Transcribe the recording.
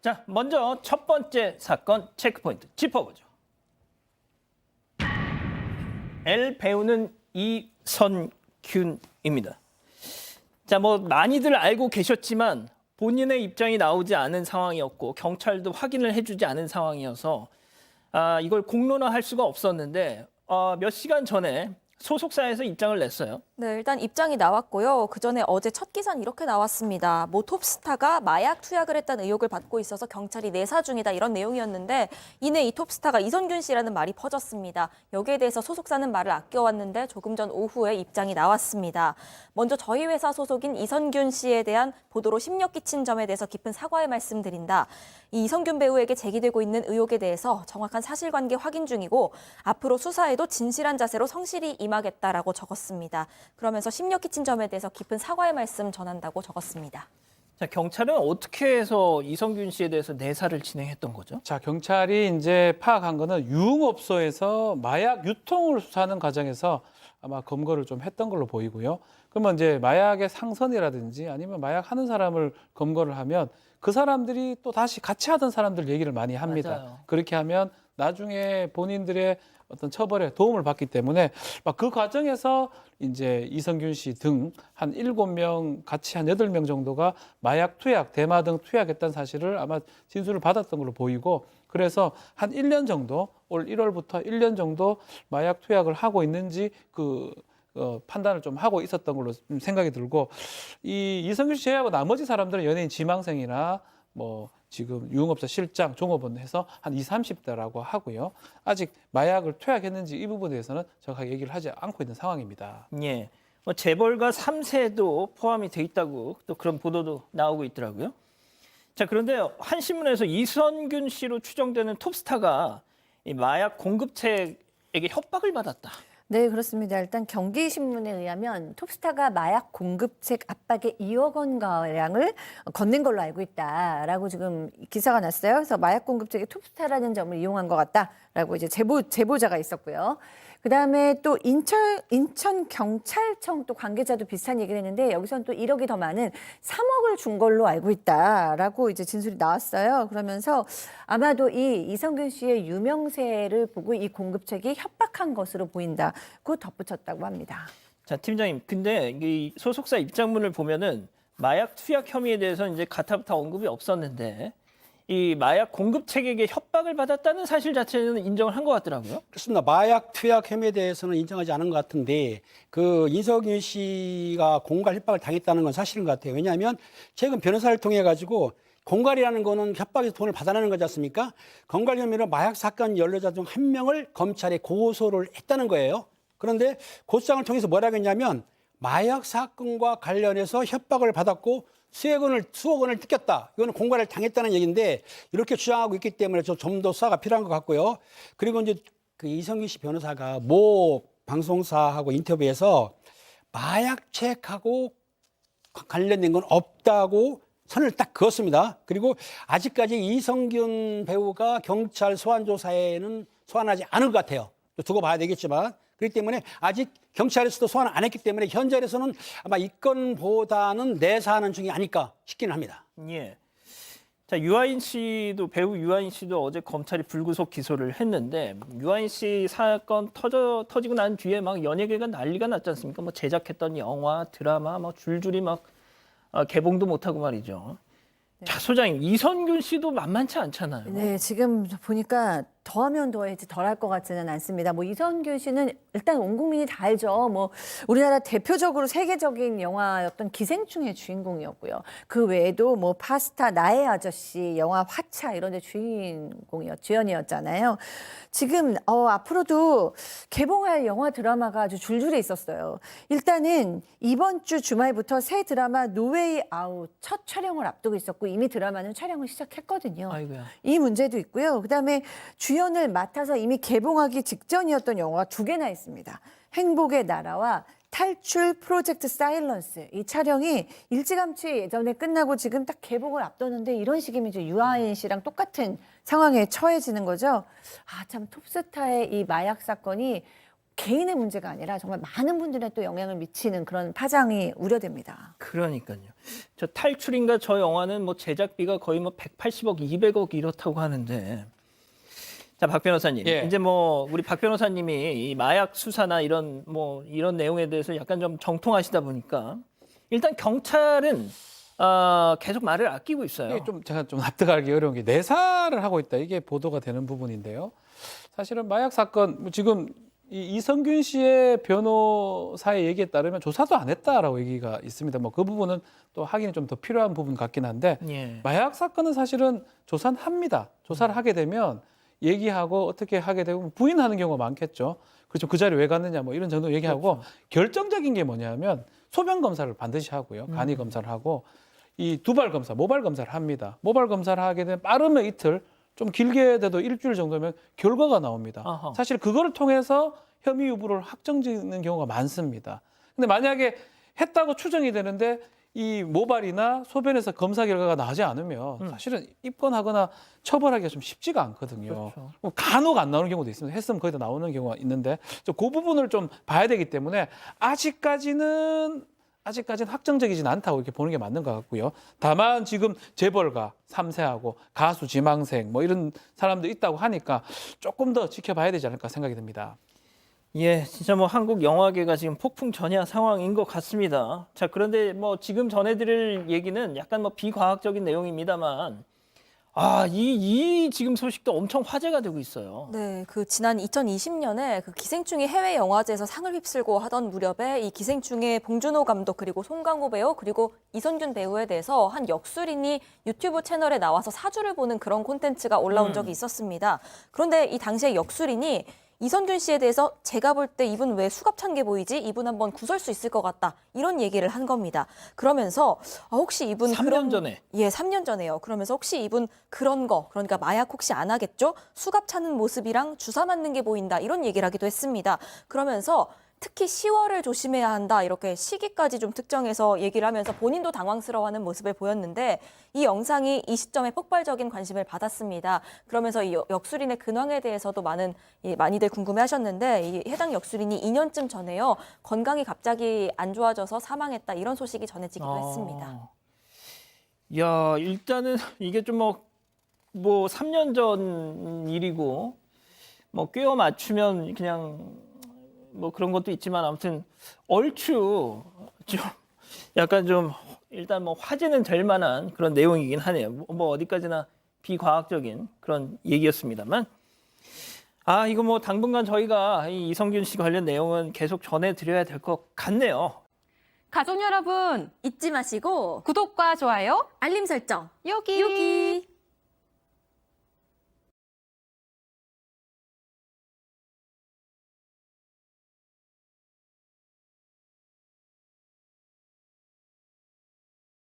자, 먼저 첫 번째 사건 체크포인트 짚어보죠. L 배우는 이선균입니다. 자, 뭐 많이들 알고 계셨지만 본인의 입장이 나오지 않은 상황이었고 경찰도 확인을 해주지 않은 상황이어서 이걸 공론화할 수가 없었는데 몇 시간 전에 소속사에서 입장을 냈어요. 네, 일단 입장이 나왔고요. 그 전에 어제 첫 기사는 이렇게 나왔습니다. 모 톱스타가 마약 투약을 했다는 의혹을 받고 있어서 경찰이 내사 중이다 이런 내용이었는데 이내 이 톱스타가 이선균 씨라는 말이 퍼졌습니다. 여기에 대해서 소속사는 말을 아껴왔는데 조금 전 오후에 입장이 나왔습니다. 먼저 저희 회사 소속인 이선균 씨에 대한 보도로 심려 끼친 점에 대해서 깊은 사과의 말씀드린다. 이 이선균 배우에게 제기되고 있는 의혹에 대해서 정확한 사실관계 확인 중이고 앞으로 수사에도 진실한 자세로 성실히 임하겠다라고 적었습니다. 그러면서 심려 끼친 점에 대해서 깊은 사과의 말씀 전한다고 적었습니다. 자, 경찰은 어떻게 해서 이선균 씨에 대해서 내사를 진행했던 거죠? 자, 경찰이 이제 파악한 거는 유흥업소에서 마약 유통을 수사하는 과정에서 아마 검거를 좀 했던 걸로 보이고요. 그러면 이제 마약의 상선이라든지 아니면 마약 하는 사람을 검거를 하면 그 사람들이 또 다시 같이 하던 사람들 얘기를 많이 합니다. 맞아요. 그렇게 하면 나중에 본인들의 어떤 처벌에 도움을 받기 때문에 막 그 과정에서 이제 이선균 씨 등 한 7명 같이 한 8명 정도가 마약 투약, 대마 등 투약했다는 사실을 아마 진술을 받았던 걸로 보이고 그래서 한 1년 정도 올 1월부터 1년 정도 마약 투약을 하고 있는지 판단을 좀 하고 있었던 걸로 생각이 들고 이 이선균 씨 제외하고 나머지 사람들은 연예인 지망생이나 뭐 지금 유흥업소 실장, 종업원 해서 한 20, 30대라고 하고요. 아직 마약을 투약했는지 이 부분에 대해서는 정확하게 얘기를 하지 않고 있는 상황입니다. 예. 뭐 재벌가 3세도 포함이 돼 있다고 또 그런 보도도 나오고 있더라고요. 자, 그런데 한 신문에서 이선균 씨로 추정되는 톱스타가 이 마약 공급책에게 협박을 받았다. 네, 그렇습니다. 일단 경기신문에 의하면 톱스타가 마약 공급책 압박에 2억 원가량을 건넨 걸로 알고 있다라고 지금 기사가 났어요. 그래서 마약 공급책에 톱스타라는 점을 이용한 것 같다라고 이제 제보자가 있었고요. 그다음에 또 인천경찰청 또 관계자도 비슷한 얘기를 했는데 여기서는 또 1억이 더 많은 3억을 준 걸로 알고 있다라고 이제 진술이 나왔어요. 그러면서 아마도 이 이선균 씨의 유명세를 보고 이 공급책이 협박한 것으로 보인다. 그 덧붙였다고 합니다. 자, 팀장님. 근데 이 소속사 입장문을 보면은 마약 투약 혐의에 대해서 이제 가타부타 언급이 없었는데 이 마약 공급책에게 협박을 받았다는 사실 자체는 인정을 한 것 같더라고요. 그렇습니다. 마약 투약 혐의에 대해서는 인정하지 않은 것 같은데 그 이선균 씨가 공갈 협박을 당했다는 건 사실인 것 같아요. 왜냐하면 최근 변호사를 통해 가지고 공갈이라는 거는 협박에서 돈을 받아내는 거지 않습니까? 공갈 혐의로 마약 사건 연루자 중 한 명을 검찰에 고소를 했다는 거예요. 그런데 고소장을 통해서 뭐라고 했냐면 마약 사건과 관련해서 협박을 받았고 수억 원을 뜯겼다. 이거는 공갈을 당했다는 얘기인데 이렇게 주장하고 있기 때문에 좀 더 수사가 필요한 것 같고요. 그리고 이제 그 이선균 씨 변호사가 모 방송사하고 인터뷰에서 마약책하고 관련된 건 없다고 선을 딱 그었습니다. 그리고 아직까지 이선균 배우가 경찰 소환 조사에는 소환하지 않은 것 같아요. 두고 봐야 되겠지만 그렇기 때문에 아직 경찰에서도 소환을 안 했기 때문에 현재에서는 아마 이 건보다는 내사하는 중이 아닐까 싶기는 합니다. 예. 자, 유아인 씨도 배우 유아인 씨도 어제 검찰이 불구속 기소를 했는데 유아인 씨 사건 터지고 난 뒤에 막 연예계가 난리가 났지 않습니까? 뭐 제작했던 영화, 드라마 막 줄줄이 막 개봉도 못하고 말이죠. 네. 자, 소장님, 이선균 씨도 만만치 않잖아요. 네, 지금 보니까 더하면 더해지 덜할 것 같지는 않습니다. 뭐 이선균 씨는 일단 온 국민이 다 알죠. 뭐 우리나라 대표적으로 세계적인 영화였던 기생충의 주인공이었고요. 그 외에도 뭐 파스타, 나의 아저씨, 영화 화차 이런 데 주연이었잖아요. 지금 앞으로도 개봉할 영화 드라마가 아주 줄줄이 있었어요. 일단은 이번 주 주말부터 새 드라마 노웨이 아웃 첫 촬영을 앞두고 있었고 이미 드라마는 촬영을 시작했거든요. 아이고야. 이 문제도 있고요. 그다음에 주연을 맡아서 이미 개봉하기 직전이었던 영화가 2개나 있습니다. 행복의 나라와 탈출 프로젝트 사일런스. 이 촬영이 일찌감치 예전에 끝나고 지금 딱 개봉을 앞두는데 이런 식이면 이제 유아인 씨랑 똑같은 상황에 처해지는 거죠. 참 톱스타의 이 마약 사건이 개인의 문제가 아니라 정말 많은 분들에 또 영향을 미치는 그런 파장이 우려됩니다. 그러니까요. 저 탈출인가 저 영화는 뭐 제작비가 거의 뭐 180억, 200억 이렇다고 하는데. 자, 박 변호사님. 예. 이제 뭐 우리 박 변호사님이 이 마약 수사나 이런 뭐 이런 내용에 대해서 약간 좀 정통하시다 보니까 일단 경찰은 계속 말을 아끼고 있어요. 이게 좀 제가 좀 납득하기 어려운 게 내사를 하고 있다. 이게 보도가 되는 부분인데요. 사실은 마약 사건 뭐 지금 이성균 씨의 변호사의 얘기에 따르면 조사도 안 했다라고 얘기가 있습니다. 뭐 그 부분은 또 확인이 좀 더 필요한 부분 같긴 한데 예. 마약 사건은 사실은 조사는 합니다. 조사를 하게 되면 얘기하고 어떻게 하게 되고 부인하는 경우가 많겠죠. 그렇죠. 그 자리에 왜 갔느냐 뭐 이런 정도 얘기하고 그렇죠. 결정적인 게 뭐냐면 소변 검사를 반드시 하고요. 간이 검사를 하고 이 두발 검사, 모발 검사를 합니다. 모발 검사를 하게 되면 빠르면 이틀, 좀 길게 돼도 일주일 정도면 결과가 나옵니다. 아하. 사실 그거를 통해서 혐의 여부를 확정짓는 경우가 많습니다. 근데 만약에 했다고 추정이 되는데 이 모발이나 소변에서 검사 결과가 나오지 않으면 사실은 입건하거나 처벌하기가 좀 쉽지가 않거든요. 그렇죠. 뭐 간혹 안 나오는 경우도 있습니다. 했으면 거의 다 나오는 경우가 있는데 그 부분을 좀 봐야 되기 때문에 아직까지는 확정적이진 않다고 이렇게 보는 게 맞는 것 같고요. 다만 지금 재벌가 3세하고 가수 지망생 뭐 이런 사람도 있다고 하니까 조금 더 지켜봐야 되지 않을까 생각이 듭니다. 예, 진짜 뭐 한국 영화계가 지금 폭풍 전야 상황인 것 같습니다. 자, 그런데 뭐 지금 전해드릴 얘기는 약간 뭐 비과학적인 내용입니다만, 이 지금 소식도 엄청 화제가 되고 있어요. 네, 그 지난 2020년에 그 기생충이 해외 영화제에서 상을 휩쓸고 하던 무렵에 이 기생충의 봉준호 감독 그리고 송강호 배우 그리고 이선균 배우에 대해서 한 역술인이 유튜브 채널에 나와서 사주를 보는 그런 콘텐츠가 올라온 적이 있었습니다. 그런데 이 당시에 역술인이 이선균 씨에 대해서 제가 볼 때 이분 왜 수갑 찬 게 보이지? 이분 한번 구설 수 있을 것 같다. 이런 얘기를 한 겁니다. 그러면서 혹시 이분 3년 전에. 예, 3년 전에요. 그러면서 혹시 이분 그런 거, 그러니까 마약 혹시 안 하겠죠? 수갑 차는 모습이랑 주사 맞는 게 보인다. 이런 얘기를 하기도 했습니다. 그러면서 특히 10월을 조심해야 한다. 이렇게 시기까지 좀 특정해서 얘기를 하면서 본인도 당황스러워하는 모습을 보였는데 이 영상이 이 시점에 폭발적인 관심을 받았습니다. 그러면서 이 역술인의 근황에 대해서도 많이들 궁금해하셨는데 이 해당 역술인이 2년쯤 전에요. 건강이 갑자기 안 좋아져서 사망했다. 이런 소식이 전해지기도 했습니다. 야, 일단은 이게 좀 뭐 3년 전 일이고 뭐 꿰어 맞추면 그냥 뭐 그런 것도 있지만 아무튼 얼추 좀 약간 좀 일단 뭐 화제는 될 만한 그런 내용이긴 하네요. 뭐 어디까지나 비과학적인 그런 얘기였습니다만 이거 뭐 당분간 저희가 이 이성균 씨 관련 내용은 계속 전해드려야 될 것 같네요. 가족 여러분, 잊지 마시고 구독과 좋아요, 알림 설정 여기.